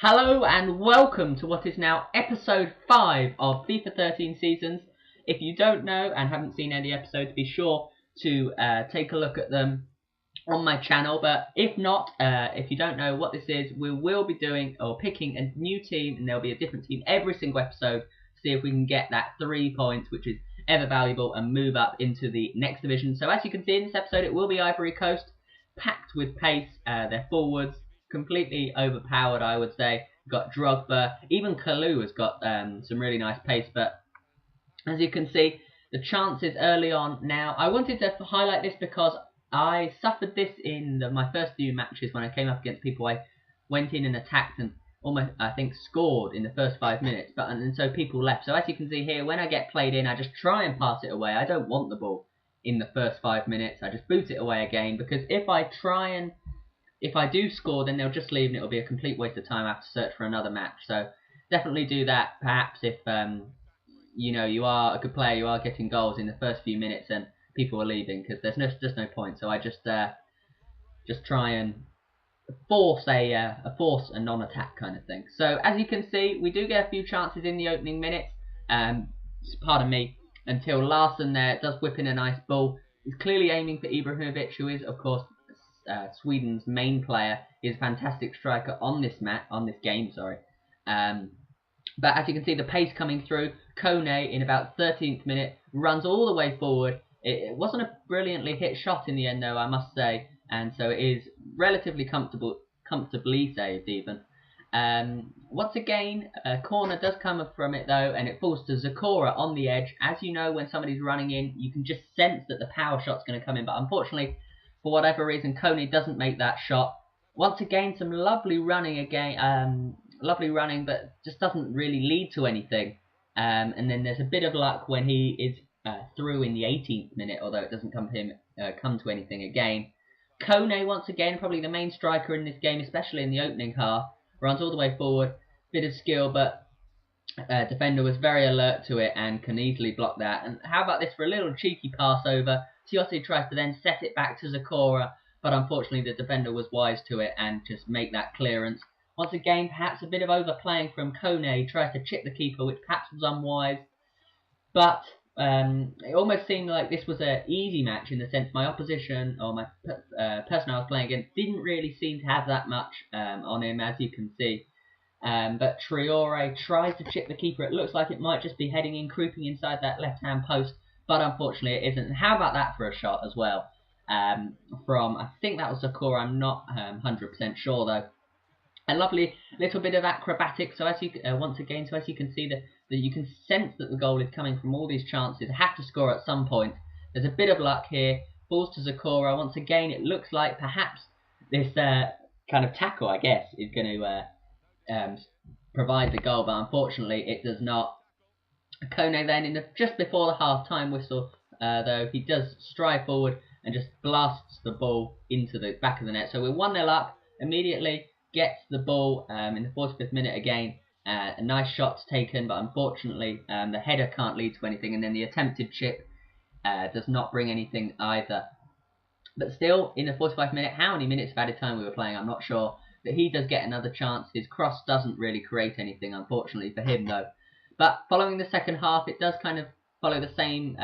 Hello and welcome to what is now episode 5 of FIFA 13 seasons. If you don't know and haven't seen any episodes, be sure to take a look at them on my channel. But if not, if you don't know what this is, we will be doing or picking a new team, and there'll be a different team every single episode to see if we can get that 3 points, which is ever valuable, and move up into the next division. So as you can see in this episode, it will be Ivory Coast, packed with pace. Their forwards completely overpowered, I would say. Got Drogba, even Kalou has got some really nice pace, but as you can see, the chances early on now, I wanted to highlight this because I suffered this in my first few matches when I came up against people. I went in and attacked and almost, I think, scored in the first 5 minutes, and so people left. So as you can see here, when I get played in, I just try and pass it away. I don't want the ball in the first 5 minutes. I just boot it away again, because if I do score, then they'll just leave and it'll be a complete waste of time. I have to search for another match. So definitely do that. Perhaps if you are a good player, you are getting goals in the first few minutes and people are leaving, because there's just no point. So I just try and force a non-attack kind of thing. So as you can see, we do get a few chances in the opening minutes. Pardon me. Until Larsson there does whip in a nice ball. He's clearly aiming for Ibrahimovic, who is of course Sweden's main player. Is a fantastic striker on this game. But as you can see, the pace coming through. Kone in about 13th minute runs all the way forward. It wasn't a brilliantly hit shot in the end, though, I must say, and so it is relatively comfortably saved even. Once again, a corner does come from it though, and it falls to Zakora on the edge. As you know, when somebody's running in, you can just sense that the power shot's going to come in, but unfortunately, for whatever reason, Kone doesn't make that shot. Once again, some lovely running but just doesn't really lead to anything. And then there's a bit of luck when he is through in the 18th minute, although it doesn't come to anything again. Kone, once again, probably the main striker in this game, especially in the opening half, runs all the way forward. Bit of skill, but defender was very alert to it and can easily block that. And how about this for a little cheeky pass over? Tiote tries to then set it back to Zakora, but unfortunately the defender was wise to it and just make that clearance. Once again, perhaps a bit of overplaying from Kone. He tries to chip the keeper, which perhaps was unwise. But it almost seemed like this was an easy match in the sense my opposition, or my person I was playing against, didn't really seem to have that much on him, as you can see. But Traore tries to chip the keeper. It looks like it might just be heading in, creeping inside that left-hand post, but unfortunately it isn't. And how about that for a shot as well? From, I think that was Zakora, I'm not 100% sure though. A lovely little bit of acrobatics. So as you once again, so as you can see that you can sense that the goal is coming from all these chances. Have to score at some point. There's a bit of luck here. Falls to Zakora. Once again, it looks like perhaps this kind of tackle, I guess, is going to provide the goal, but unfortunately it does not. Kone then, just before the half-time whistle, though, he does stride forward and just blasts the ball into the back of the net. So we're 1-0 up. Immediately gets the ball in the 45th minute again. A nice shot's taken, but unfortunately the header can't lead to anything, and then the attempted chip does not bring anything either. But still, in the 45th minute, how many minutes of added time we were playing, I'm not sure. But he does get another chance. His cross doesn't really create anything, unfortunately for him, though. But following the second half, it does kind of follow the same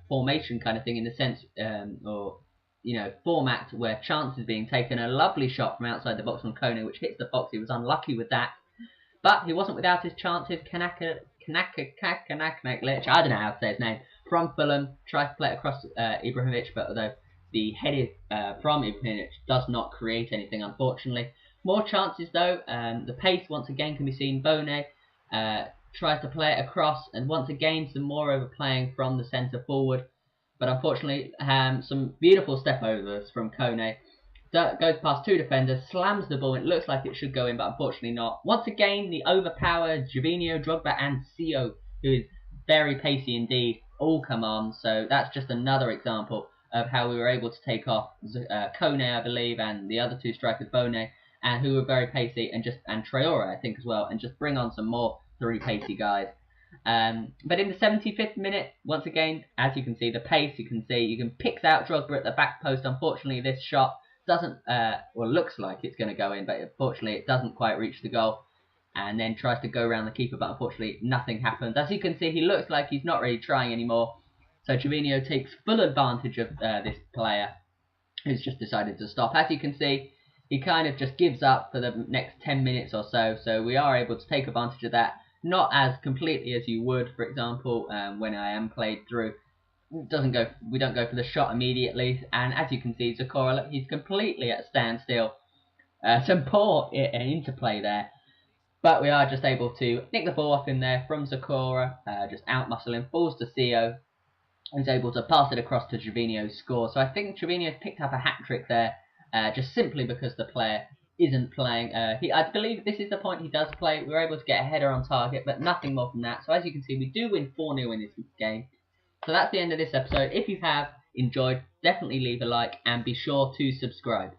formation kind of thing, in the sense, format where chances are being taken. A lovely shot from outside the box from Kone, which hits the box. He was unlucky with that. But he wasn't without his chances. Kanaka Glitch, I don't know how to say his name, from Fulham, tries to play it across Ibrahimovic, but although the headed from Ibrahimovic does not create anything, unfortunately. More chances though. The pace once again can be seen. Bone tries to play it across, and once again some more overplaying from the centre forward. But unfortunately, some beautiful step overs from Kone. Goes past 2 defenders, slams the ball. It looks like it should go in, but unfortunately not. Once again, the overpowered Jovino, Drogba, and Sio, who is very pacey indeed, all come on. So that's just another example of how we were able to take off Kone, I believe, and the other 2 strikers, Bone, and who were very pacey, and Traore, I think, as well, and just bring on some more 3 pacey guys. But in the 75th minute, once again, as you can see, the pace, you can pick out Drogba at the back post. Unfortunately, this shot doesn't, looks like it's going to go in, but unfortunately it doesn't quite reach the goal. and then tries to go around the keeper, but unfortunately nothing happens. As you can see, he looks like he's not really trying anymore, so Trevino takes full advantage of this player who's just decided to stop. As you can see, he kind of just gives up for the next 10 minutes or so, so we are able to take advantage of that. Not as completely as you would, for example, when I am played through. We don't go for the shot immediately, and as you can see, Zakora, look, he's completely at a standstill. Some poor interplay there, but we are just able to nick the ball off in there from Zakora, just out-muscle him, falls to Theo, is able to pass it across to Trevino's score. So I think Trevino's picked up a hat-trick there, just simply because the player isn't playing. I believe this is the point he does play. We were able to get a header on target, but nothing more than that. So as you can see, we do win 4-0 in this game. So that's the end of this episode. If you have enjoyed, definitely leave a like and be sure to subscribe.